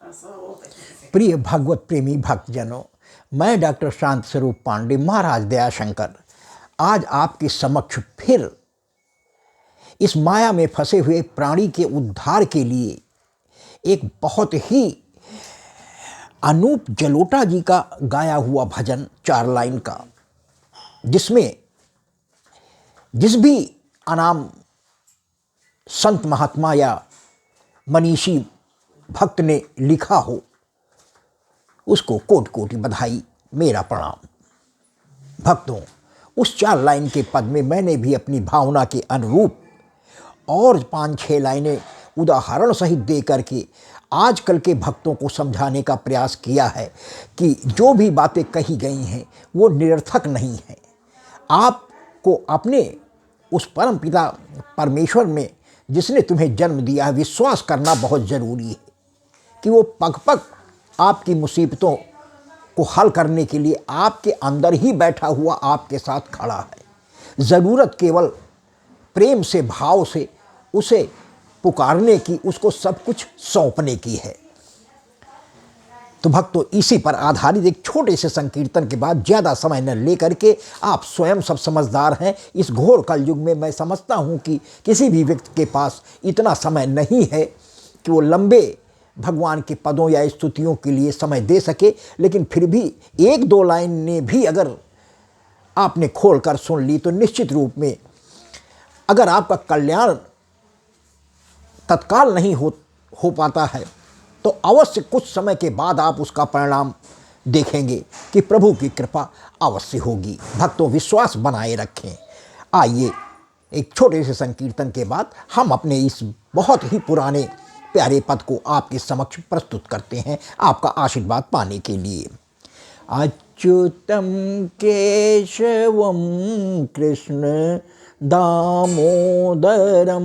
प्रिय भागवत प्रेमी भक्तजनों, मैं डॉक्टर शांत स्वरूप पांडे महाराज दयाशंकर आज आपके समक्ष फिर इस माया में फंसे हुए प्राणी के उद्धार के लिए एक बहुत ही अनूप जलोटा जी का गाया हुआ भजन 4 लाइन का, जिसमें जिस भी अनाम संत महात्मा या मनीषी भक्त ने लिखा हो उसको कोटि कोटि बधाई, मेरा प्रणाम। भक्तों, उस 4 लाइन के पद में मैंने भी अपनी भावना के अनुरूप और 5-6 लाइनें उदाहरण सहित दे करके आजकल के भक्तों को समझाने का प्रयास किया है कि जो भी बातें कही गई हैं वो निरर्थक नहीं है। आपको अपने उस परम पिता परमेश्वर में जिसने तुम्हें जन्म दिया है विश्वास करना बहुत ज़रूरी है कि वो पग पग आपकी मुसीबतों को हल करने के लिए आपके अंदर ही बैठा हुआ आपके साथ खड़ा है। ज़रूरत केवल प्रेम से, भाव से उसे पुकारने की, उसको सब कुछ सौंपने की है। तो भक्तों, इसी पर आधारित एक छोटे से संकीर्तन के बाद ज़्यादा समय न लेकर के, आप स्वयं सब समझदार हैं, इस घोर कलयुग में मैं समझता हूँ कि किसी भी व्यक्ति के पास इतना समय नहीं है कि वो लंबे भगवान के पदों या स्तुतियों के लिए समय दे सके, लेकिन फिर भी 1-2 लाइन ने भी अगर आपने खोल कर सुन ली तो निश्चित रूप में अगर आपका कल्याण तत्काल नहीं हो पाता है तो अवश्य कुछ समय के बाद आप उसका परिणाम देखेंगे कि प्रभु की कृपा अवश्य होगी। भक्तों, विश्वास बनाए रखें। आइए एक छोटे से संकीर्तन के बाद हम अपने इस बहुत ही पुराने प्यारे पद को आपके समक्ष प्रस्तुत करते हैं आपका आशीर्वाद पाने के लिए। अच्युतम केशवम कृष्ण दामोदरम,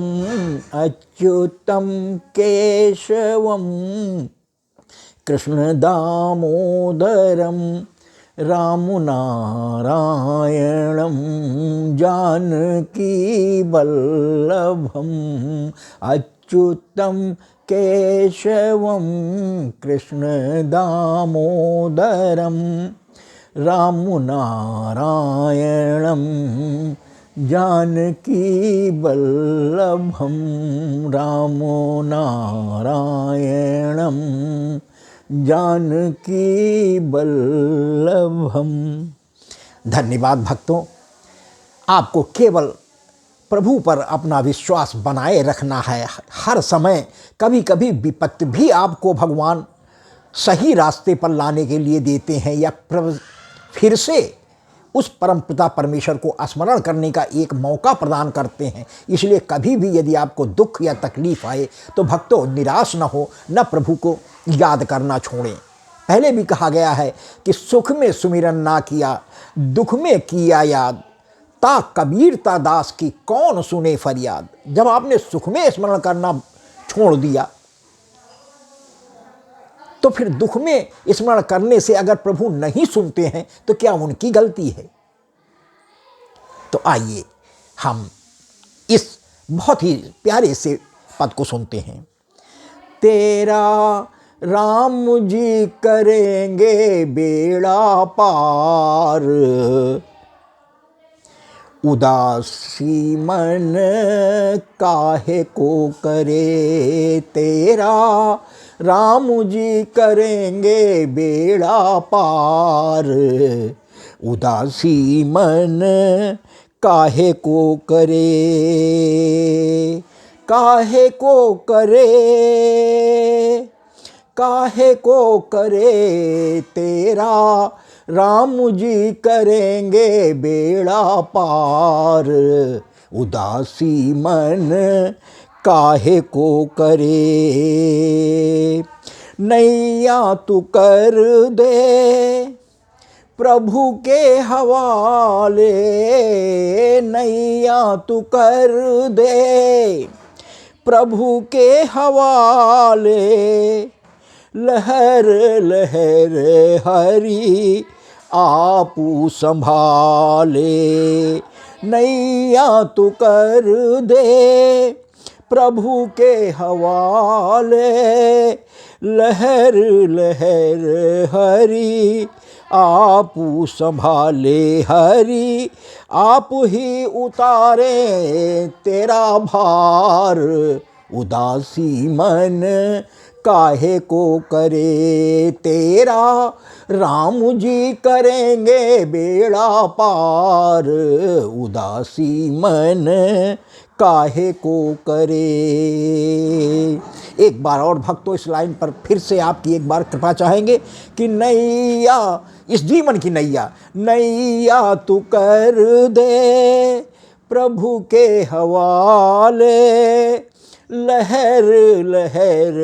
अच्युतम केशवम कृष्ण दामोदरम, राम नारायणम जानकी वल्लभम, अच्युतम केशवम कृष्ण दामोदरम, राम नारायणम जानकी वल्लभम, राम नारायणम जानकी वल्लभम। धन्यवाद भक्तों, आपको केवल प्रभु पर अपना विश्वास बनाए रखना है। हर समय कभी कभी विपत्ति भी आपको भगवान सही रास्ते पर लाने के लिए देते हैं या फिर से उस परम पिता परमेश्वर को स्मरण करने का एक मौका प्रदान करते हैं। इसलिए कभी भी यदि आपको दुख या तकलीफ आए तो भक्तों निराश न हो, न प्रभु को याद करना छोड़ें। पहले भी कहा गया है कि सुख में सुमिरन ना किया, दुख में किया याद, ता कबीर ता दास की कौन सुने फरियाद। जब आपने सुख में स्मरण करना छोड़ दिया तो फिर दुख में स्मरण करने से अगर प्रभु नहीं सुनते हैं तो क्या उनकी गलती है? तो आइए हम इस बहुत ही प्यारे से पद को सुनते हैं। तेरा राम जी करेंगे बेड़ा पार, उदासी मन काहे को करे, तेरा राम जी करेंगे बेड़ा पार, उदासी मन काहे को करे, काहे को करे, काहे को करे, तेरा राम जी करेंगे बेड़ा पार, उदासी मन काहे को करे, नैया तू कर दे प्रभु के हवाले, नैया तू कर दे प्रभु के हवाले, लहर लहर हरि आपू संभाले, नैया तू कर दे प्रभु के हवाले, लहर लहर हरि आप संभाले, हरि आप ही उतारे तेरा भार, उदासी मन काहे को करे तेरा, राम जी करेंगे बेड़ा पार, उदासी मन काहे को करे। एक बार और भक्तों इस लाइन पर फिर से आपकी एक बार कृपा चाहेंगे कि नैया, इस जीवन की नैया, नैया तू कर दे प्रभु के हवाले, लहर लहर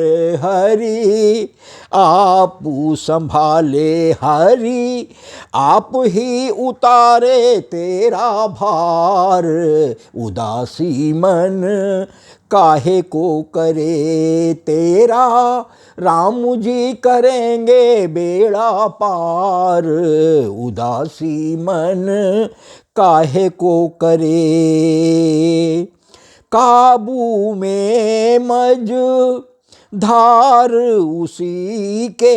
हरि आप संभाले, हरि आप ही उतारे तेरा भार, उदासी मन काहे को करे तेरा, राम जी करेंगे बेड़ा पार, उदासी मन काहे को करे। काबू में मज धार उसी के,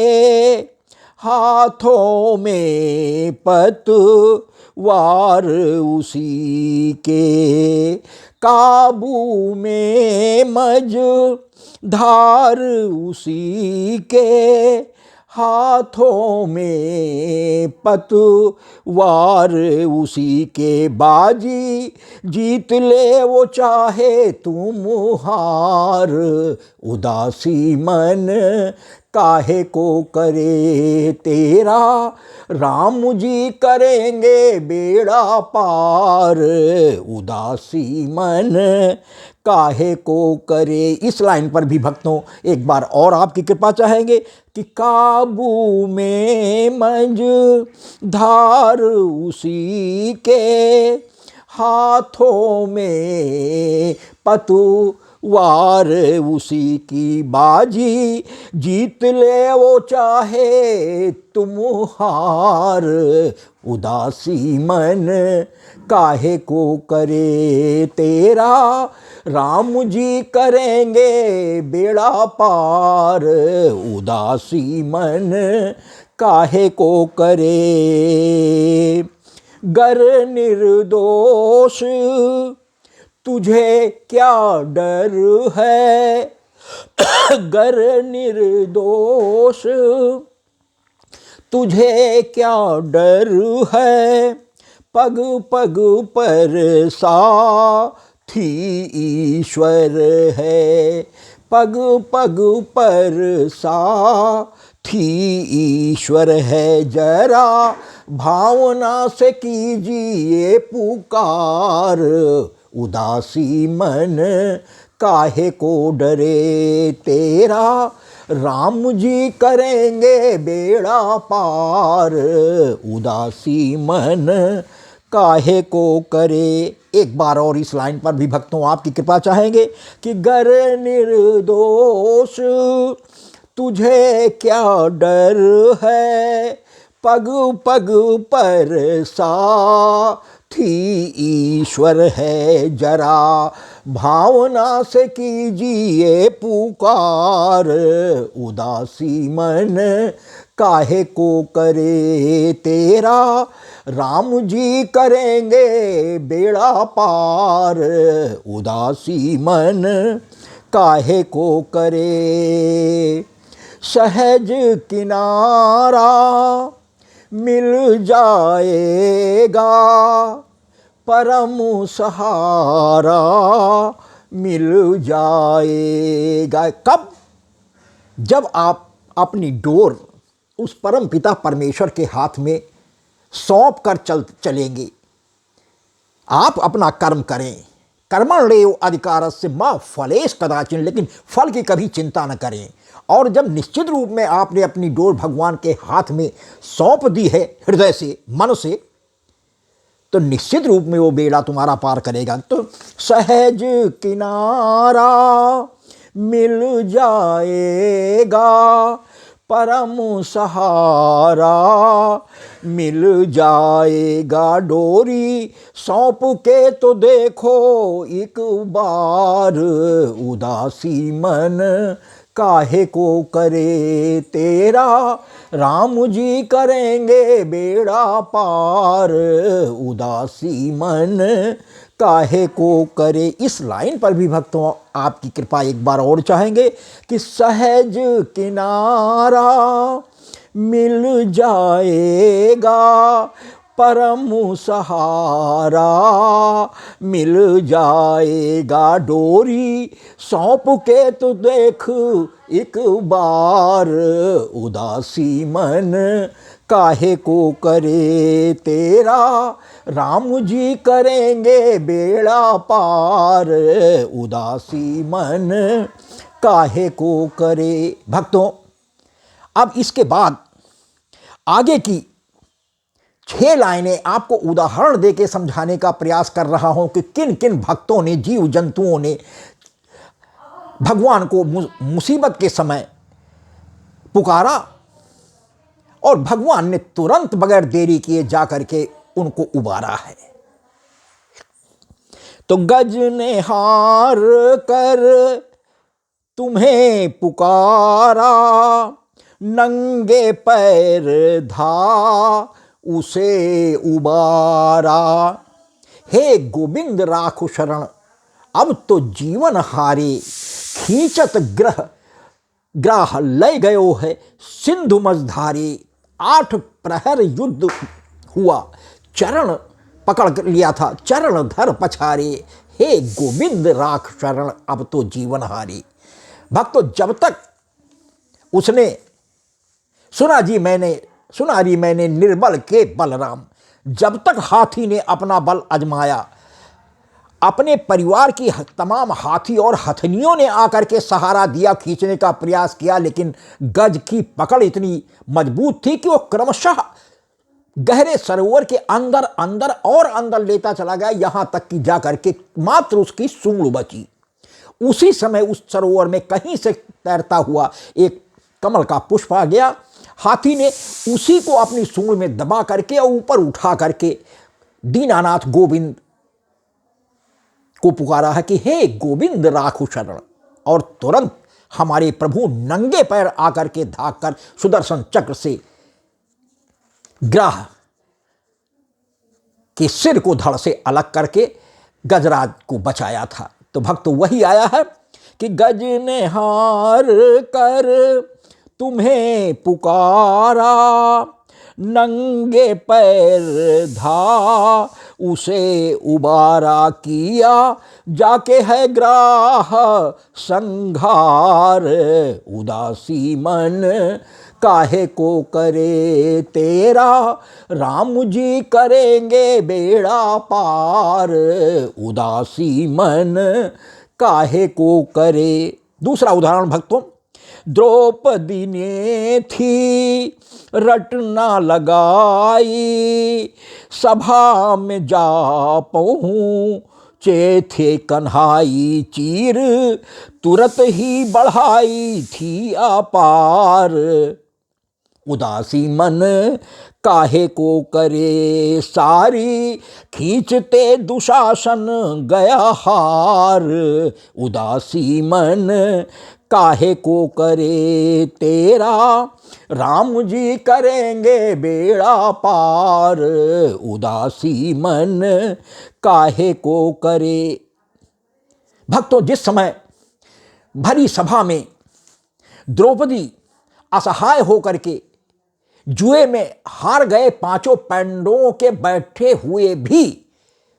हाथों में पतवार उसी के, काबू में मज धार उसी के, हाथों में पतवार उसी के, बाजी जीत ले वो चाहे तुम हार, उदासी मन काहे को करे तेरा, राम जी करेंगे बेड़ा पार, उदासी मन काहे को करे। इस लाइन पर भी भक्तों एक बार और आपकी कृपा चाहेंगे कि काबू में मंज धार उसी के, हाथों में पतवार उसी की, बाजी जीत ले वो चाहे तुम हार, उदासी मन काहे को करे तेरा, राम जी करेंगे बेड़ा पार, उदासी मन काहे को करे। गर निर्दोष तुझे क्या डर है, गर निर्दोष तुझे क्या डर है, पग पग पर साथी ईश्वर है, पग पग पर साथी ईश्वर है, जरा भावना से कीजिए पुकार, उदासी मन काहे को डरे तेरा, राम जी करेंगे बेड़ा पार, उदासी मन काहे को करे। एक बार और इस लाइन पर भी भक्तों आपकी कृपा चाहेंगे कि गर निर्दोष तुझे क्या डर है, पग पग पर साथी ईश्वर है, जरा भावना से कीजिए पुकार, उदासी मन काहे को करे तेरा, राम जी करेंगे बेड़ा पार, उदासी मन काहे को करे। सहज किनारा मिल जाएगा, परम सहारा मिल जाएगा। कब? जब आप अपनी डोर उस परम पिता परमेश्वर के हाथ में सौंप कर चलेंगे। आप अपना कर्म करें, कर्मण्येव अधिकारस्य मा फलेषु कदाचन, लेकिन फल की कभी चिंता न करें। और जब निश्चित रूप में आपने अपनी डोर भगवान के हाथ में सौंप दी है, हृदय से, मन से, तो निश्चित रूप में वो बेड़ा तुम्हारा पार करेगा। तो सहज किनारा मिल जाएगा, परम सहारा, मिल जाएगा डोरी सौंप के तो देखो एक बार, उदासी मन काहे को करे तेरा, राम जी करेंगे बेड़ा पार, उदासी मन काहे को करे। इस लाइन पर भी भक्तों आपकी कृपा एक बार और चाहेंगे कि सहज किनारा मिल जाएगा, परम सहारा मिल जाएगा डोरी सौंप के तो देख एक बार, उदासी मन काहे को करे तेरा, राम जी करेंगे बेड़ा पार, उदासी मन काहे को करे। भक्तों, अब इसके बाद आगे की 6 लाइनें आपको उदाहरण देके समझाने का प्रयास कर रहा हूं कि किन किन भक्तों ने, जीव जंतुओं ने भगवान को मुसीबत के समय पुकारा और भगवान ने तुरंत बगैर देरी किए जाकर के उनको उबारा है। तो गज ने हार कर तुम्हें पुकारा, नंगे पैर धा उसे उबारा, हे गोविंद राखो शरण अब तो जीवन हारे, खींचत ग्राह लय गयो है सिंधु मझधारे, 8 प्रहर युद्ध हुआ चरण पकड़ लिया था चरण धर पछारे, हे गोविंद राख शरण अब तो जीवन हारे। भक्तों, जब तक उसने सुना री मैंने निर्बल के बलराम, जब तक हाथी ने अपना बल आजमाया, अपने परिवार की तमाम हाथी और हथनियों ने आकर के सहारा दिया, खींचने का प्रयास किया, लेकिन गज की पकड़ इतनी मजबूत थी कि वो क्रमशः गहरे सरोवर के अंदर अंदर और अंदर लेता चला गया, यहां तक कि जाकर के मात्र उसकी सूंड बची। उसी समय उस सरोवर में कहीं से तैरता हुआ एक कमल का पुष्प आ गया। हाथी ने उसी को अपनी सूंड में दबा करके और ऊपर उठा करके दीनानाथ गोविंद को पुकारा है कि हे गोविंद राखो शरण, और तुरंत हमारे प्रभु नंगे पैर आकर के धाक कर सुदर्शन चक्र से ग्राह के सिर को धड़ से अलग करके गजराज को बचाया था। तो भक्त वही आया है कि गज ने हार कर तुम्हें पुकारा, नंगे पैर धा उसे उबारा, किया जाके है ग्राह संघार, उदासी मन काहे को करे तेरा, राम जी करेंगे बेड़ा पार, उदासी मन काहे को करे। दूसरा उदाहरण भक्तों, द्रौपदी ने थी रटना लगाई, सभा में जा पहुँचे थे कन्हाई, चीर तुरत ही बढ़ाई थी अपार, उदासी मन काहे को करे सारी, खींचते दुशासन गया हार, उदासी मन काहे को करे तेरा, राम जी करेंगे बेड़ा पार, उदासी मन काहे को करे। भक्तों, जिस समय भरी सभा में द्रौपदी असहाय होकर के जुए में हार गए 5 पांडवों के बैठे हुए भी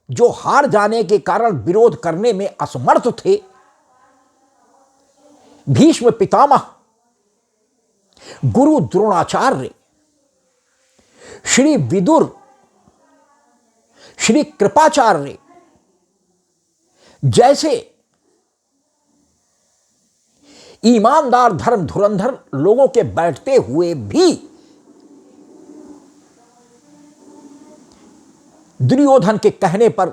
जो हार जाने के कारण विरोध करने में असमर्थ थे, भीष्म पितामह, गुरु द्रोणाचार्य, श्री विदुर, श्री कृपाचार्य जैसे ईमानदार धर्म धुरंधर लोगों के बैठते हुए भी दुर्योधन के कहने पर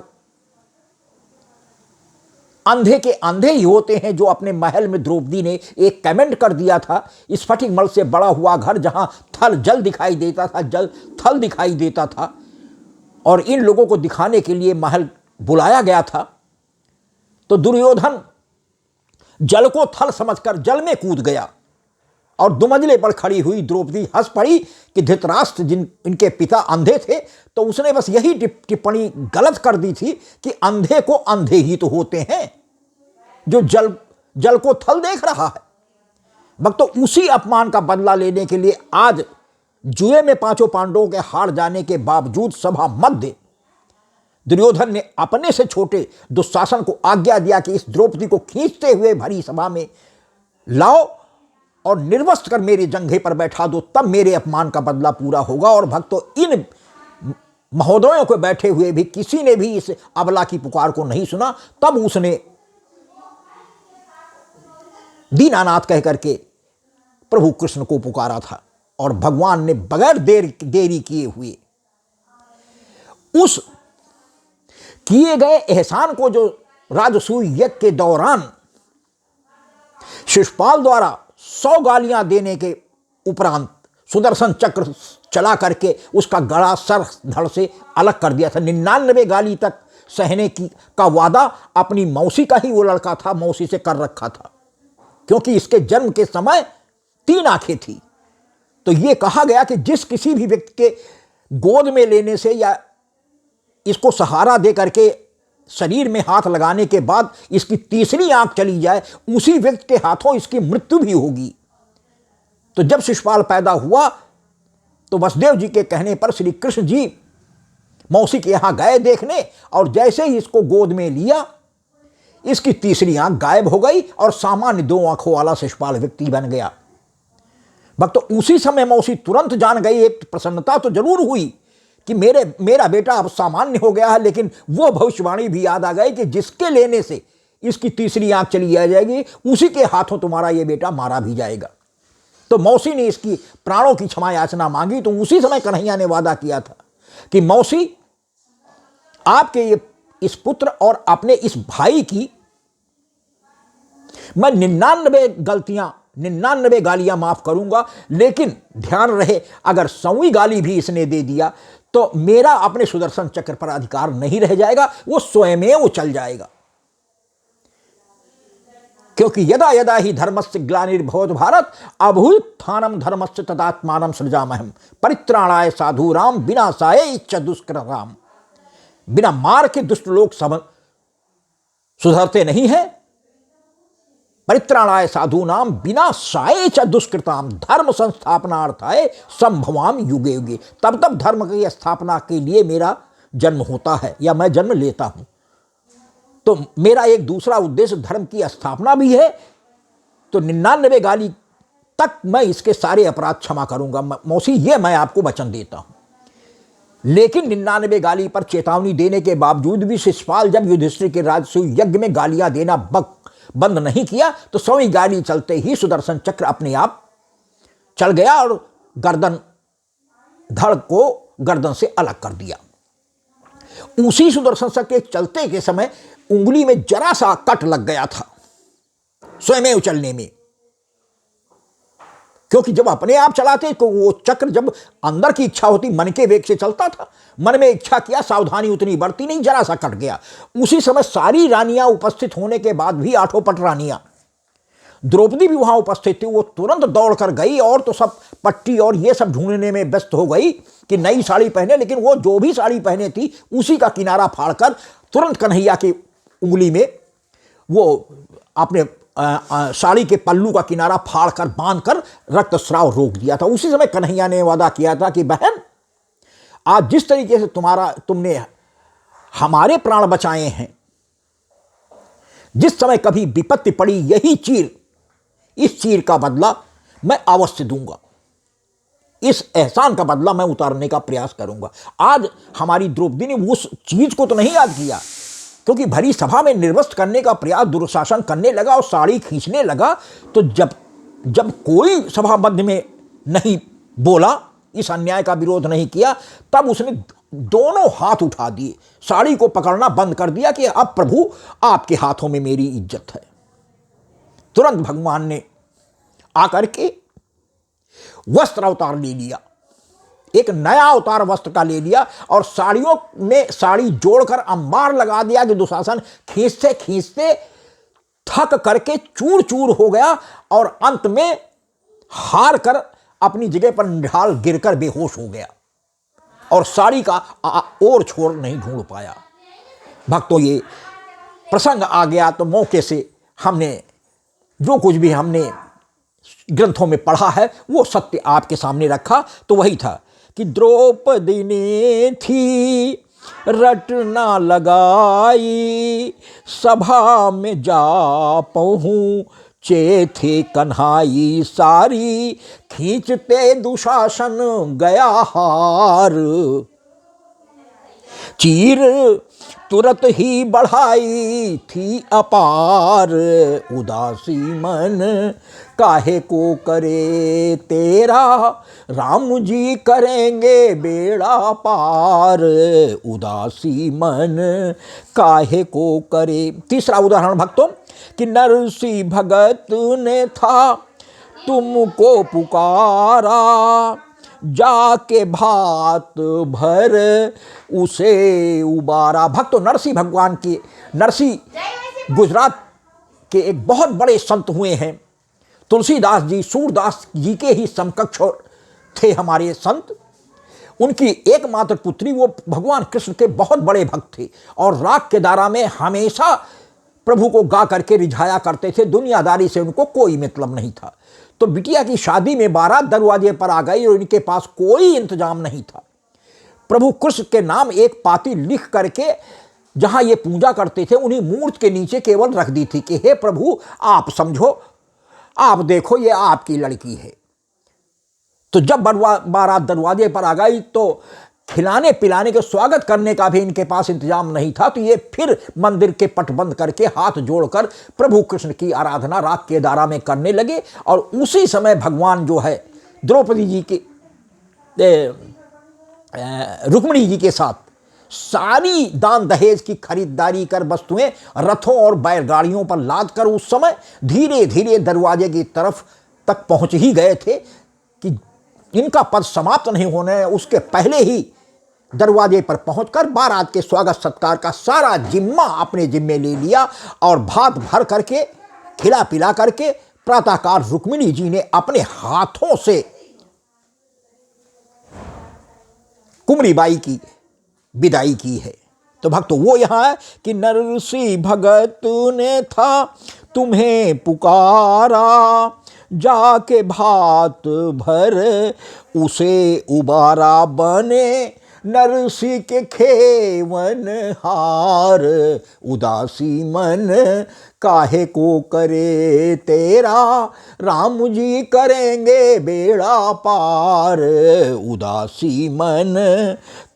अंधे के अंधे ही होते हैं। जो अपने महल में द्रौपदी ने एक कमेंट कर दिया था, स्फटिक मल से बड़ा हुआ घर जहां थल जल दिखाई देता था, जल थल दिखाई देता था, और इन लोगों को दिखाने के लिए महल बुलाया गया था। तो दुर्योधन जल को थल समझकर जल में कूद गया और दुमंजले पर खड़ी हुई द्रौपदी हंस पड़ी कि धृतराष्ट्र जिन इनके पिता अंधे थे, तो उसने बस यही टिप्पणी गलत कर दी थी कि अंधे को अंधे ही तो होते हैं जो जल को थल देख रहा है। भक्तों, उसी अपमान का बदला लेने के लिए आज जुए में पांचों पांडवों के हार जाने के बावजूद सभा मध्य दुर्योधन ने अपने से छोटे दुशासन को आज्ञा दिया कि इस द्रौपदी को खींचते हुए भरी सभा में लाओ और निर्वस्त्र कर मेरे जंघे पर बैठा दो, तब मेरे अपमान का बदला पूरा होगा। और भक्तों, इन महोदयों को बैठे हुए भी किसी ने भी इस अबला की पुकार को नहीं सुना। तब उसने दीनानाथ कह करके प्रभु कृष्ण को पुकारा था और भगवान ने बगैर देरी किए हुए उस किए गए एहसान को, जो राजसूय यज्ञ के दौरान शिशुपाल द्वारा 100 गालियां देने के उपरांत सुदर्शन चक्र चला करके उसका गला सर धड़ से अलग कर दिया था। 99 गाली तक सहने का वादा अपनी मौसी का ही वो लड़का था, मौसी से कर रखा था, क्योंकि इसके जन्म के समय 3 आंखें थी। तो ये कहा गया कि जिस किसी भी व्यक्ति के गोद में लेने से या इसको सहारा दे करके शरीर में हाथ लगाने के बाद इसकी तीसरी आंख चली जाए, उसी व्यक्ति के हाथों इसकी मृत्यु भी होगी। तो जब शिशुपाल पैदा हुआ तो वसुदेव जी के कहने पर श्री कृष्ण जी मौसी के यहां गए देखने, और जैसे ही इसको गोद में लिया इसकी तीसरी आंख गायब हो गई और सामान्य 2 आंखों वाला शिशुपाल व्यक्ति बन गया। भक्त, तो उसी समय मौसी तुरंत जान गई। एक प्रसन्नता तो जरूर हुई कि मेरा बेटा अब सामान्य हो गया है, लेकिन वो भविष्यवाणी भी याद आ गई कि जिसके लेने से इसकी तीसरी आंख चली जाएगी, उसी के हाथों तुम्हारा ये बेटा मारा भी जाएगा। तो मौसी ने इसकी प्राणों की क्षमा याचना मांगी। तो उसी समय कन्हैया ने वादा किया था कि मौसी, आपके ये इस पुत्र और अपने इस भाई की मैं 99 गालियां माफ करूंगा, लेकिन ध्यान रहे अगर 100वीं गाली भी इसने दे दिया तो मेरा अपने सुदर्शन चक्र पर अधिकार नहीं रह जाएगा, वो स्वयं वो चल जाएगा। क्योंकि यदा यदा ही धर्मस्य ग्लानिर्भवति भारत अभूत्थानम धर्मस्य तदात्मानं सृजाम्यहम् परित्राणाय साधूनां विनाशाय च दुष्कृताम्। बिना मार के दुष्ट लोग सुधरते नहीं है। परित्राणाय साधूनां विनाशाय च दुष्कृताम् धर्म संस्थापनार्थाय संभवाम युगे युगे। तब तब धर्म की स्थापना के लिए मेरा जन्म होता है या मैं जन्म लेता हूं। तो मेरा एक दूसरा उद्देश्य धर्म की स्थापना भी है। तो 99 गाली तक मैं इसके सारे अपराध क्षमा करूंगा मौसी, ये मैं आपको वचन देता हूं। लेकिन 99 गाली पर चेतावनी देने के बावजूद भी शिशुपाल जब युधिष्ठिर के राजसूय यज्ञ में गालियां देना बंद नहीं किया, तो 100वीं गाली चलते ही सुदर्शन चक्र अपने आप चल गया और गर्दन धड़ को गर्दन से अलग कर दिया। उसी सुदर्शन चक्र के चलते के समय उंगली में जरा सा कट लग गया था स्वयं उचलने में, क्योंकि जब अपने आप चलाते तो वो चक्र जब अंदर की इच्छा होती मन के वेग से चलता था, मन में इच्छा किया, सावधानी उतनी बढ़ती नहीं, जरा सा कट गया। उसी समय सारी रानियां उपस्थित होने के बाद भी 8 पट रानियां, द्रौपदी भी वहां उपस्थित थी, वो तुरंत दौड़ कर गई और तो सब पट्टी और ये सब ढूंढने में व्यस्त हो गई कि नई साड़ी पहने। लेकिन वो जो भी साड़ी पहने थी उसी का किनारा फाड़कर तुरंत कन्हैया की उंगली में वो अपने साड़ी के पल्लू का किनारा फाड़कर बांधकर रक्तस्राव रोक दिया था। उसी समय कन्हैया ने वादा किया था कि बहन, आज जिस तरीके से तुमने हमारे प्राण बचाए हैं, जिस समय कभी विपत्ति पड़ी यही चीर, इस चीर का बदला मैं अवश्य दूंगा, इस एहसान का बदला मैं उतारने का प्रयास करूंगा। आज हमारी द्रौपदी ने उस चीज को तो नहीं याद किया, क्योंकि भरी सभा में निर्वस्त्र करने का प्रयास दुर्शासन करने लगा और साड़ी खींचने लगा। तो जब कोई सभा मध्य में नहीं बोला, इस अन्याय का विरोध नहीं किया, तब उसने दोनों हाथ उठा दिए, साड़ी को पकड़ना बंद कर दिया कि अब प्रभु आपके हाथों में मेरी इज्जत है। तुरंत भगवान ने आकर के वस्त्र अवतार ले लिया, एक नया अवतार वस्त्र का ले लिया और साड़ियों में साड़ी जोड़कर अंबार लगा दिया कि दुशासन खींचते खींचते थक करके चूर चूर हो गया और अंत में हार कर अपनी जगह पर निढाल गिरकर बेहोश हो गया और साड़ी का और छोर नहीं ढूंढ पाया। भक्तों, ये प्रसंग आ गया तो मौके से हमने जो कुछ भी हमने ग्रंथों में पढ़ा है वो सत्य आपके सामने रखा। तो वही था कि द्रौपदी ने थी रटना लगाई, सभा में जा पहुँचे थे कन्हाई, सारी खींचते दुशासन गया हार, चीर तुरत ही बढ़ाई थी अपार, उदासी मन काहे को करे तेरा, राम जी करेंगे बेड़ा पार, उदासी मन काहे को करे। तीसरा उदाहरण भक्तों कि नरसी भगत ने था तुमको पुकारा, जाके भात भर उसे उबारा। भक्तों, नरसिंह भगवान के नरसी गुजरात के एक बहुत बड़े संत हुए हैं। तुलसीदास जी, सूरदास जी के ही समकक्ष थे हमारे संत। उनकी एकमात्र पुत्री, वो भगवान कृष्ण के बहुत बड़े भक्त थे और राग के धारा में हमेशा प्रभु को गा करके रिझाया करते थे। दुनियादारी से उनको कोई मतलब नहीं था। तो बिटिया की शादी में बारात दरवाजे पर आ गई और इनके पास कोई इंतजाम नहीं था। प्रभु कृष्ण के नाम एक पाती लिख करके जहां ये पूजा करते थे उन्हीं मूर्ति के नीचे केवल रख दी थी कि हे प्रभु, आप समझो, आप देखो, ये आपकी लड़की है। तो जब बारात दरवाजे पर आ गई तो खिलाने पिलाने के, स्वागत करने का भी इनके पास इंतजाम नहीं था। तो ये फिर मंदिर के पट बंद करके हाथ जोड़कर प्रभु कृष्ण की आराधना राग के धारा में करने लगे। और उसी समय भगवान जो है द्रौपदी जी के रुक्मिणी जी के साथ सारी दान दहेज की खरीदारी कर वस्तुएं रथों और बैलगाड़ियों पर लाद कर उस समय धीरे धीरे दरवाजे की तरफ तक पहुंच ही गए थे कि इनका पद समाप्त नहीं होने उसके पहले ही दरवाजे पर पहुंचकर बारात के स्वागत सत्कार का सारा जिम्मा अपने जिम्मे ले लिया और भात भर करके खिला पिला करके प्रातःकाल रुक्मिणी जी ने अपने हाथों से कुमरी बाई की विदाई की है। तो भक्तों, वो यहां है कि नरसी भगत ने था तुम्हें पुकारा, जाके भात भर उसे उबारा, बने नरसी के खेवन हार, उदासी मन काहे को करे तेरा, राम जी करेंगे बेड़ा पार, उदासी मन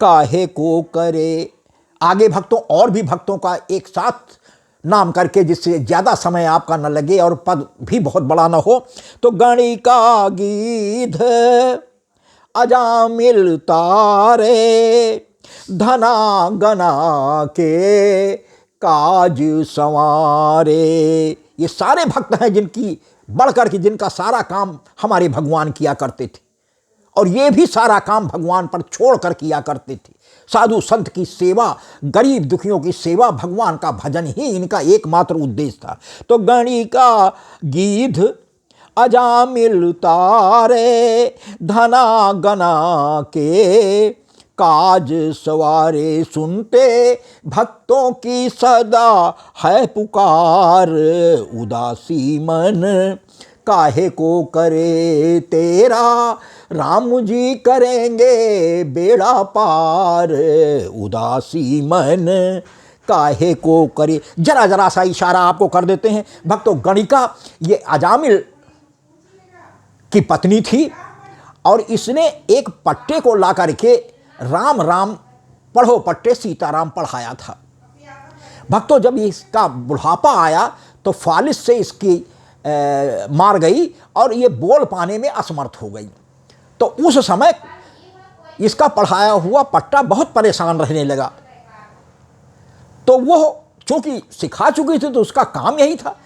काहे को करे। आगे भक्तों और भी भक्तों का एक साथ नाम करके, जिससे ज़्यादा समय आपका न लगे और पद भी बहुत बड़ा न हो। तो गणिका गीध अजामिल तारे, धना गना के काज संवारे। ये सारे भक्त हैं जिनकी बढ़कर के जिनका सारा काम हमारे भगवान किया करते थे और ये भी सारा काम भगवान पर छोड़ कर किया करते थे। साधु संत की सेवा, गरीब दुखियों की सेवा, भगवान का भजन ही इनका एकमात्र उद्देश्य था। तो गणिका गीध अजामिल तारे, धना गना के काज सवारे, सुनते भक्तों की सदा है पुकार, उदासी मन काहे को करे तेरा, राम जी करेंगे बेड़ा पार, उदासी मन काहे को करे। जरा जरा सा इशारा आपको कर देते हैं भक्तों। गणिका ये अजामिल की पत्नी थी और इसने एक पट्टे को ला करके राम राम पढ़ो पट्टे सीताराम पढ़ाया था। भक्तों, जब इसका बुढ़ापा आया तो फालिस से इसकी मार गई और ये बोल पाने में असमर्थ हो गई। तो उस समय इसका पढ़ाया हुआ पट्टा बहुत परेशान रहने लगा। तो वो चूंकि सिखा चुकी थी तो उसका काम यही था,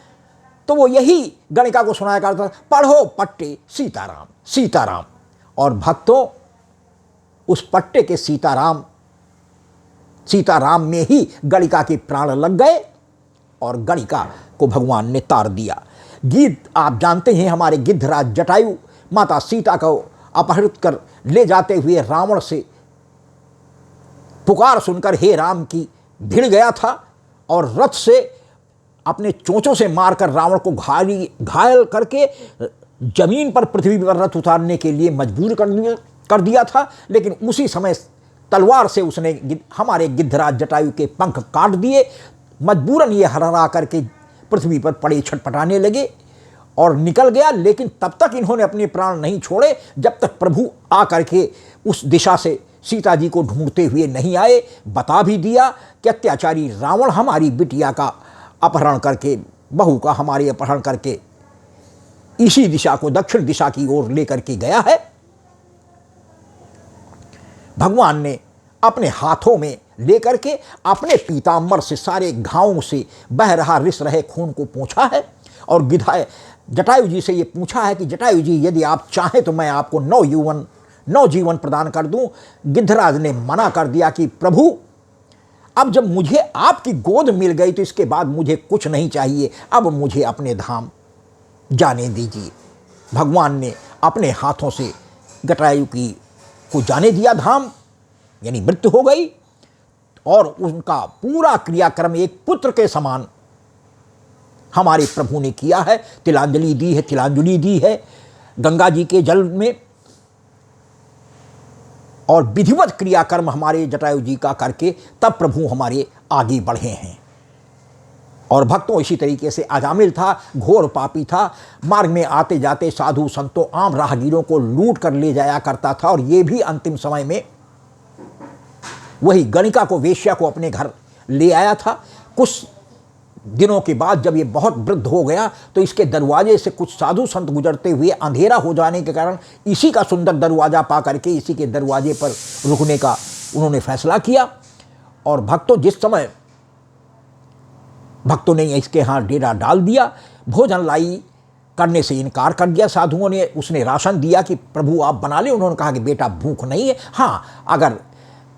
तो वो यही गणिका को सुनाया करता था, पढ़ो पट्टे सीताराम सीताराम। और भक्तों, उस पट्टे के सीताराम सीताराम में ही गणिका के प्राण लग गए और गणिका को भगवान ने तार दिया। गीत आप जानते हैं, हमारे गिद्धराज जटायु माता सीता को अपहरित कर ले जाते हुए रावण से पुकार सुनकर हे राम की भिड़ गया था और रथ से अपने चोंचों से मारकर रावण को घायल करके जमीन पर पृथ्वी पर रथ उतारने के लिए मजबूर कर दिया था। लेकिन उसी समय तलवार से उसने हमारे गिद्धराज जटायु के पंख काट दिए। मजबूरन ये हरहरा करके पृथ्वी पर पड़े छटपटाने लगे और निकल गया। लेकिन तब तक इन्होंने अपने प्राण नहीं छोड़े जब तक प्रभु आ करके उस दिशा से सीता जी को ढूंढते हुए नहीं आए। बता भी दिया कि अत्याचारी रावण हमारी बिटिया का अपहरण करके, बहू का हमारे अपहरण करके इसी दिशा को दक्षिण दिशा की ओर लेकर के गया है। भगवान ने अपने हाथों में लेकर के अपने पीताम्बर से सारे घावों से बह रहा रिस रहे खून को पोंछा है और जटायु जी से ये पूछा है कि जटायु जी, यदि आप चाहें तो मैं आपको नवजीवन प्रदान कर दूं। गिद्धराज ने मना कर दिया कि प्रभु, अब जब मुझे आपकी गोद मिल गई तो इसके बाद मुझे कुछ नहीं चाहिए, अब मुझे अपने धाम जाने दीजिए। भगवान ने अपने हाथों से जटायु को जाने दिया धाम, यानी मृत्यु हो गई। और उनका पूरा क्रियाक्रम एक पुत्र के समान हमारे प्रभु ने किया है। तिलांजलि दी है गंगा जी के जल में, और विधिवत क्रियाकर्म हमारे जटायु जी का करके तब प्रभु हमारे आगे बढ़े हैं। और भक्तों, इसी तरीके से अजामिल था, घोर पापी था, मार्ग में आते जाते साधु संतों आम राहगीरों को लूट कर ले जाया करता था। और ये भी अंतिम समय में वही गणिका को, वेश्या को अपने घर ले आया था। कुछ दिनों के बाद जब ये बहुत वृद्ध हो गया तो इसके दरवाजे से कुछ साधु संत गुजरते हुए अंधेरा हो जाने के कारण इसी का सुंदर दरवाज़ा पा करके इसी के दरवाजे पर रुकने का उन्होंने फैसला किया। और भक्तों, जिस समय भक्तों ने इसके यहाँ डेरा डाल दिया, भोजन लाई करने से इनकार कर दिया साधुओं ने। उसने राशन दिया कि प्रभु आप बना लें। उन्होंने कहा कि बेटा भूख नहीं है, हाँ अगर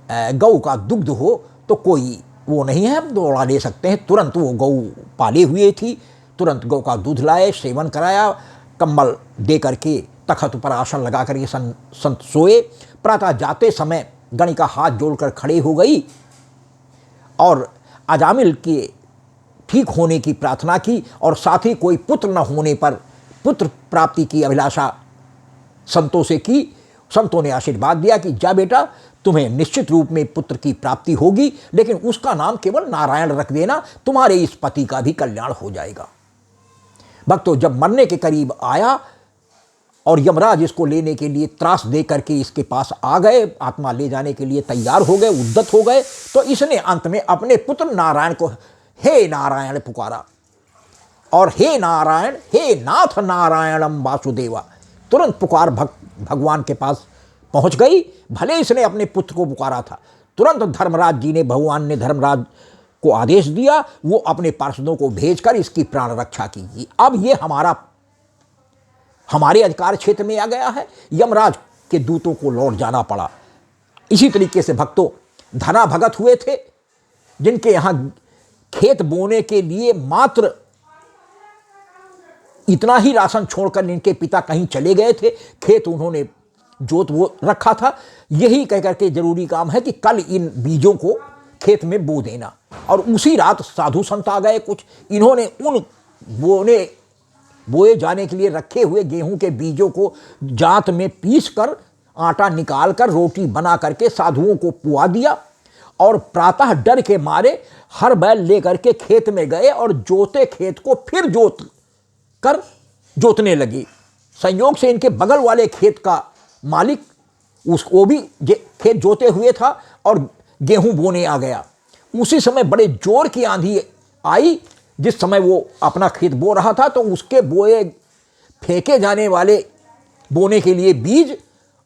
गऊ का दुग्ध हो तो कोई वो नहीं है, हम दौड़ा ले सकते हैं। तुरंत वो गऊ पाले हुए थी, तुरंत गऊ का दूध लाए, सेवन कराया, कंबल दे करके तखत पर आसन लगा करके संत सोए। प्रातः जाते समय गणिका हाथ जोड़कर खड़े हो गई और अजामिल के ठीक होने की प्रार्थना की और साथ ही कोई पुत्र न होने पर पुत्र प्राप्ति की अभिलाषा संतों से की। संतों ने आशीर्वाद दिया कि जा बेटा, तुम्हें निश्चित रूप में पुत्र की प्राप्ति होगी, लेकिन उसका नाम केवल नारायण रख देना, तुम्हारे इस पति का भी कल्याण हो जाएगा। भक्तों, जब मरने के करीब आया और यमराज इसको लेने के लिए त्रास दे करके इसके पास आ गए, आत्मा ले जाने के लिए तैयार हो गए, उद्यत हो गए, तो इसने अंत में अपने पुत्र नारायण को हे नारायण पुकारा और हे नारायण, हे नाथ नारायणम वासुदेवा। तुरंत पुकार भगवान के पास पहुंच गई। भले इसने अपने पुत्र को पुकारा था, तुरंत धर्मराज जी ने, भगवान ने धर्मराज को आदेश दिया, वो अपने पार्षदों को भेजकर इसकी प्राण रक्षा कीजिए। अब ये हमारे अधिकार क्षेत्र में आ गया है। यमराज के दूतों को लौट जाना पड़ा। इसी तरीके से भक्तों, धना भगत हुए थे जिनके यहाँ खेत बोने के लिए मात्र इतना ही राशन छोड़कर इनके पिता कहीं चले गए थे, खेत उन्होंने जोत वो रखा था। यही कहकर के जरूरी काम है कि कल इन बीजों को खेत में बो देना। और उसी रात साधु संत आ गए कुछ, इन्होंने उन बोए जाने के लिए रखे हुए गेहूं के बीजों को जांत में पीस कर आटा निकाल कर रोटी बना करके साधुओं को पुआ दिया। और प्रातः डर के मारे हर बैल लेकर के खेत में गए और जोते खेत को फिर जोतने लगे। संयोग से इनके बगल वाले खेत का मालिक वो भी खेत जोते हुए था और गेहूं बोने आ गया। उसी समय बड़े जोर की आंधी आई। जिस समय वो अपना खेत बो रहा था तो उसके बोए फेंके जाने वाले बोने के लिए बीज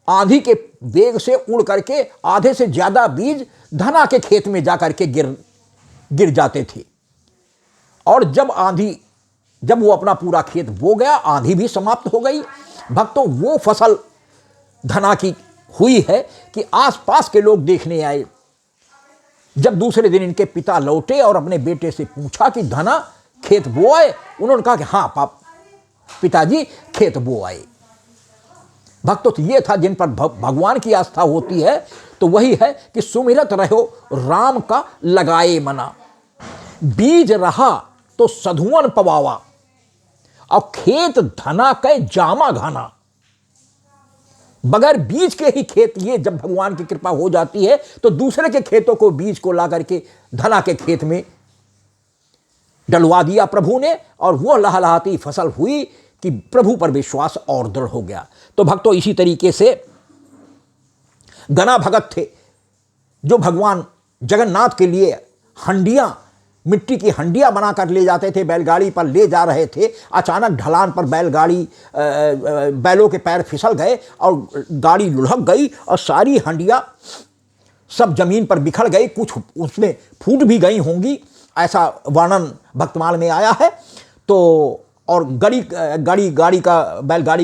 आंधी के वेग से उड़ करके आधे से ज्यादा बीज धना के खेत में जाकर के गिर जाते थे। और जब वो अपना पूरा खेत बो गया, आंधी भी समाप्त हो गई। भक्तों, वो फसल धना की हुई है कि आसपास के लोग देखने आए। जब दूसरे दिन इनके पिता लौटे और अपने बेटे से पूछा कि धना खेत बो आए, उन्होंने कहा कि हाँ पिताजी खेत बो आए। भक्तों, तो ये था जिन पर भगवान की आस्था होती है तो वही है कि सुमिरत रहो राम का लगाए मना, बीज रहा तो सधुवन पवावा, और खेत धना के जामा घाना। बगैर बीज के ही खेत, ये जब भगवान की कृपा हो जाती है तो दूसरे के खेतों को बीज को ला करके धना के खेत में डलवा दिया प्रभु ने, और वो लहलहाती फसल हुई कि प्रभु पर विश्वास और दृढ़ हो गया। तो भक्तों, इसी तरीके से गना भगत थे जो भगवान जगन्नाथ के लिए हंडियां, मिट्टी की हंडियां बनाकर ले जाते थे, बैलगाड़ी पर ले जा रहे थे। अचानक ढलान पर बैलों के पैर फिसल गए और गाड़ी लुढ़क गई और सारी हंडियां सब जमीन पर बिखर गई, कुछ उसमें फूट भी गई होंगी, ऐसा वर्णन भक्तमाल में आया है। तो और बैलगाड़ी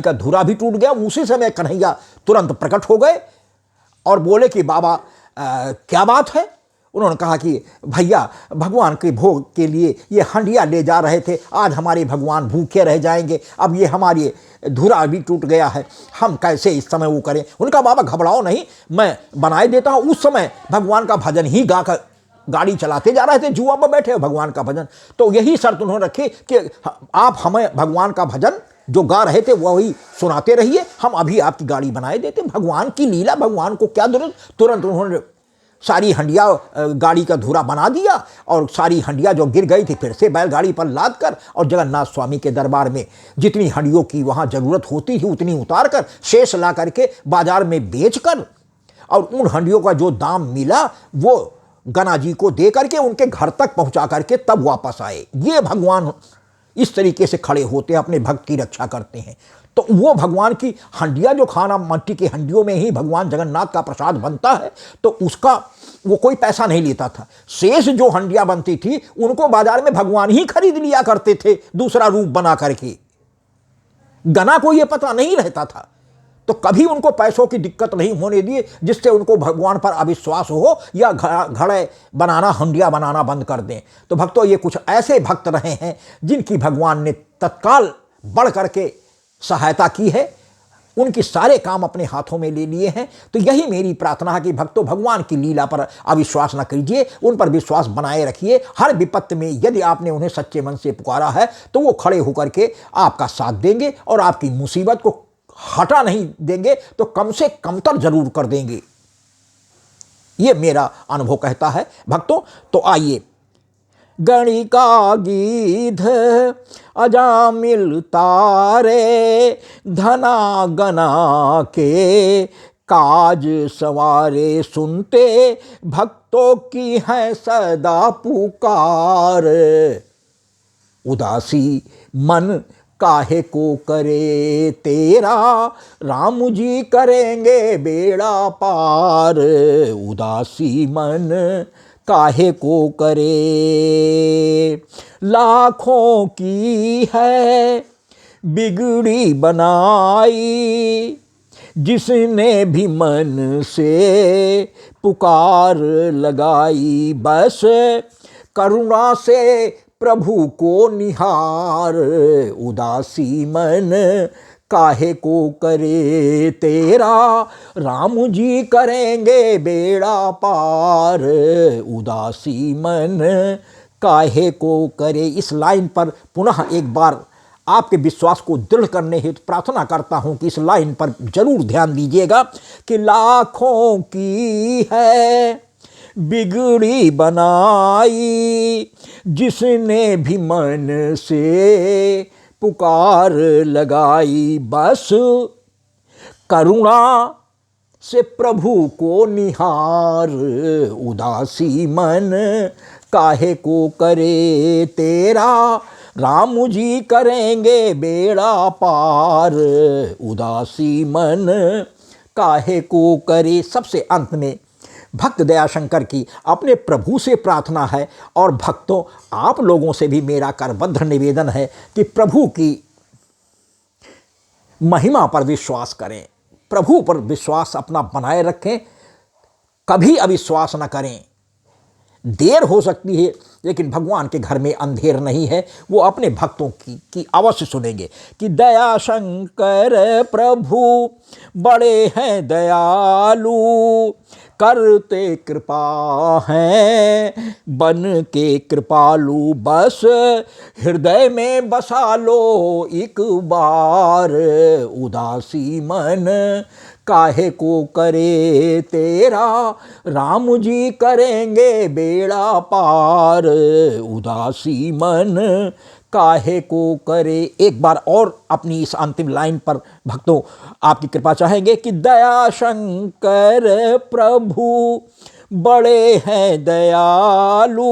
का धुरा भी टूट गया। उसी समय कन्हैया तुरंत प्रकट हो गए और बोले कि बाबा क्या बात है। उन्होंने कहा कि भैया, भगवान के भोग के लिए ये हंडिया ले जा रहे थे, आज हमारे भगवान भूखे रह जाएंगे, अब ये हमारी धुरा भी टूट गया है, हम कैसे इस समय वो करें। उनका बाबा घबराओ नहीं, मैं बनाए देता हूँ। उस समय भगवान का भजन ही गाकर गाड़ी चलाते जा रहे थे, जुआ पर बैठे भगवान का भजन। तो यही शर्त उन्होंने रखी कि आप हमें भगवान का भजन जो गा रहे थे वही सुनाते रहिए, हम अभी आपकी गाड़ी बनाए देते। भगवान की लीला, भगवान को क्या जरूरत। तुरंत उन्होंने सारी हंडिया गाड़ी का धुरा बना दिया और सारी हंडिया जो गिर गई थी फिर से बैलगाड़ी पर लाद कर और जगन्नाथ स्वामी के दरबार में जितनी हंडियों की वहाँ जरूरत होती थी उतनी उतार कर शेष ला करके बाजार में बेच कर और उन हंडियों का जो दाम मिला वो गना जी को दे करके उनके घर तक पहुँचा करके तब वापस आए। ये भगवान इस तरीके से खड़े होते हैं, अपने भक्त की रक्षा करते हैं। तो वो भगवान की हंडिया जो खाना, मट्टी की हंडियों में ही भगवान जगन्नाथ का प्रसाद बनता है, तो उसका वो कोई पैसा नहीं लेता था। शेष जो हंडिया बनती थी उनको बाजार में भगवान ही खरीद लिया करते थे दूसरा रूप बना करके। गना को ये पता नहीं रहता था, तो कभी उनको पैसों की दिक्कत नहीं होने दी जिससे उनको भगवान पर अविश्वास हो या घड़े बनाना, हंडिया बनाना बंद कर दें। तो भक्तों, ये कुछ ऐसे भक्त रहे हैं जिनकी भगवान ने तत्काल बढ़ करके सहायता की है, उनके सारे काम अपने हाथों में ले लिए हैं। तो यही मेरी प्रार्थना है कि भक्तों, भगवान की लीला पर अविश्वास न कीजिए, उन पर विश्वास बनाए रखिए। हर विपत्ति में यदि आपने उन्हें सच्चे मन से पुकारा है तो वो खड़े होकर के आपका साथ देंगे और आपकी मुसीबत को हटा नहीं देंगे तो कम से कमतर जरूर कर देंगे। ये मेरा अनुभव कहता है भक्तों। तो आइए, गणिका गीध अजामिल तारे, धना गना के काज सवारे, सुनते भक्तों की है सदा पुकार। उदासी मन काहे को करे तेरा, राम जी करेंगे बेड़ा पार। उदासी मन काहे को करे, लाखों की है बिगड़ी बनाई, जिसने भी मन से पुकार लगाई। बस करुणा से प्रभु को निहार, उदासी मन काहे को करे तेरा, राम जी करेंगे बेड़ा पार। उदासी मन काहे को करे। इस लाइन पर पुनः एक बार आपके विश्वास को दृढ़ करने हेतु प्रार्थना करता हूं कि इस लाइन पर जरूर ध्यान दीजिएगा कि लाखों की है बिगड़ी बनाई, जिसने भी मन से पुकार लगाई। बस करुणा से प्रभु को निहार, उदासी मन काहे को करे तेरा, राम जी करेंगे बेड़ा पार। उदासी मन काहे को करे। सबसे अंत में भक्त दयाशंकर की अपने प्रभु से प्रार्थना है और भक्तों आप लोगों से भी मेरा करबद्ध निवेदन है कि प्रभु की महिमा पर विश्वास करें, प्रभु पर विश्वास अपना बनाए रखें, कभी अविश्वास न करें। देर हो सकती है लेकिन भगवान के घर में अंधेर नहीं है, वो अपने भक्तों की अवश्य सुनेंगे कि दया शंकर प्रभु बड़े हैं दयालु, करते कृपा हैं बन के कृपालु, बस हृदय में बसा लो एक बार, उदासी मन काहे को करे तेरा, राम जी करेंगे बेड़ा पार, उदासी मन काहे को करे। एक बार और अपनी इस अंतिम लाइन पर भक्तों आपकी कृपा चाहेंगे कि दया शंकर प्रभु बड़े हैं दयालु,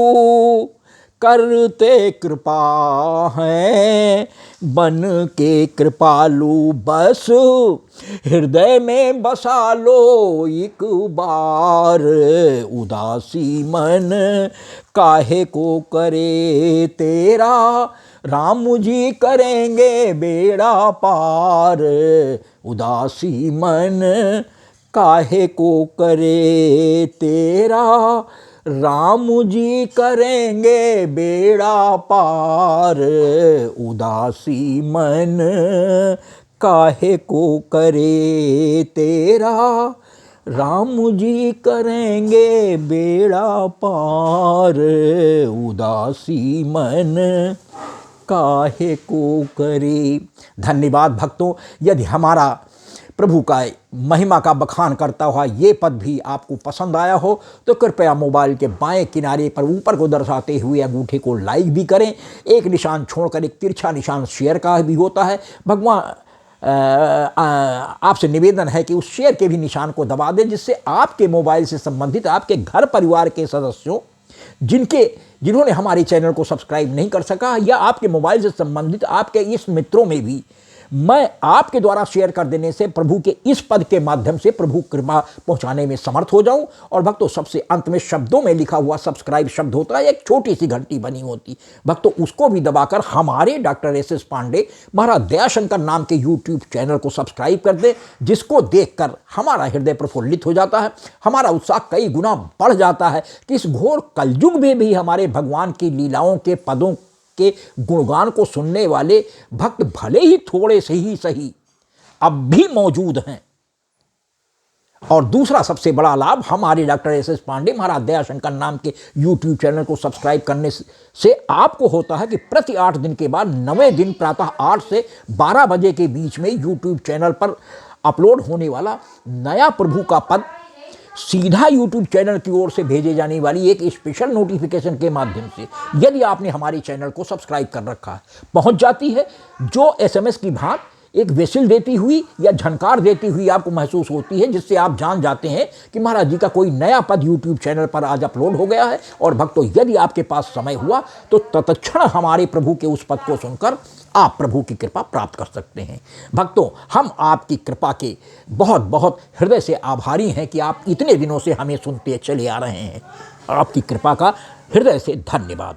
करते कृपा हैं बन के कृपालु, बस हृदय में बसा लो एक बार, उदासी मन काहे को करे तेरा, राम जी करेंगे बेड़ा पार, उदासी मन काहे को करे तेरा, राम जी करेंगे बेड़ा पार, उदासी मन काहे को करे तेरा, राम जी करेंगे बेड़ा पार, उदासी मन काहे को करे। धन्यवाद भक्तों। यदि हमारा प्रभु का महिमा का बखान करता हुआ ये पद भी आपको पसंद आया हो तो कृपया मोबाइल के बाएं किनारे पर ऊपर को दर्शाते हुए अंगूठे को लाइक भी करें। एक निशान छोड़कर एक तिरछा निशान शेयर का भी होता है। भगवान आपसे निवेदन है कि उस शेयर के भी निशान को दबा दें, जिससे आपके मोबाइल से संबंधित आपके घर परिवार के सदस्यों जिन्होंने हमारे चैनल को सब्सक्राइब नहीं कर सका, या आपके मोबाइल से संबंधित आपके इस मित्रों में भी मैं आपके द्वारा शेयर कर देने से प्रभु के इस पद के माध्यम से प्रभु कृपा पहुंचाने में समर्थ हो जाऊं। और भक्तों सबसे अंत में शब्दों में लिखा हुआ सब्सक्राइब शब्द होता है, एक छोटी सी घंटी बनी होती भक्तों, उसको भी दबाकर हमारे डॉक्टर एस.एस. पांडे महाराज दयाशंकर नाम के यूट्यूब चैनल को सब्सक्राइब कर दे, जिसको देखकर हमारा हृदय प्रफुल्लित हो जाता है, हमारा उत्साह कई गुना बढ़ जाता है कि इस घोर कलयुग में भी हमारे भगवान की लीलाओं के पदों के गुणगान को सुनने वाले भक्त भले ही थोड़े से ही सही अब भी मौजूद हैं। और दूसरा सबसे बड़ा लाभ हमारे डॉक्टर एस.एस. पांडे महाराज दयाशंकर नाम के यूट्यूब चैनल को सब्सक्राइब करने से आपको होता है कि प्रति 8 दिन के बाद 9वें दिन प्रातः 8 से 12 बजे के बीच में यूट्यूब चैनल पर अपलोड होने वाला नया प्रभु का पद सीधा यूट्यूब चैनल की ओर से भेजे जाने वाली एक स्पेशल नोटिफिकेशन के माध्यम से, यदि आपने हमारे चैनल को सब्सक्राइब कर रखा है, पहुंच जाती है, जो एसएमएस की भांत एक विसिल देती हुई या झनकार देती हुई आपको महसूस होती है, जिससे आप जान जाते हैं कि महाराज जी का कोई नया पद यूट्यूब चैनल पर आज अपलोड हो गया है। और भक्तों यदि आपके पास समय हुआ तो तत्क्षण हमारे प्रभु के उस पद को सुनकर आप प्रभु की कृपा प्राप्त कर सकते हैं। भक्तों हम आपकी कृपा के बहुत बहुत हृदय से आभारी हैं कि आप इतने दिनों से हमें सुनते चले आ रहे हैं। आपकी कृपा का हृदय से धन्यवाद।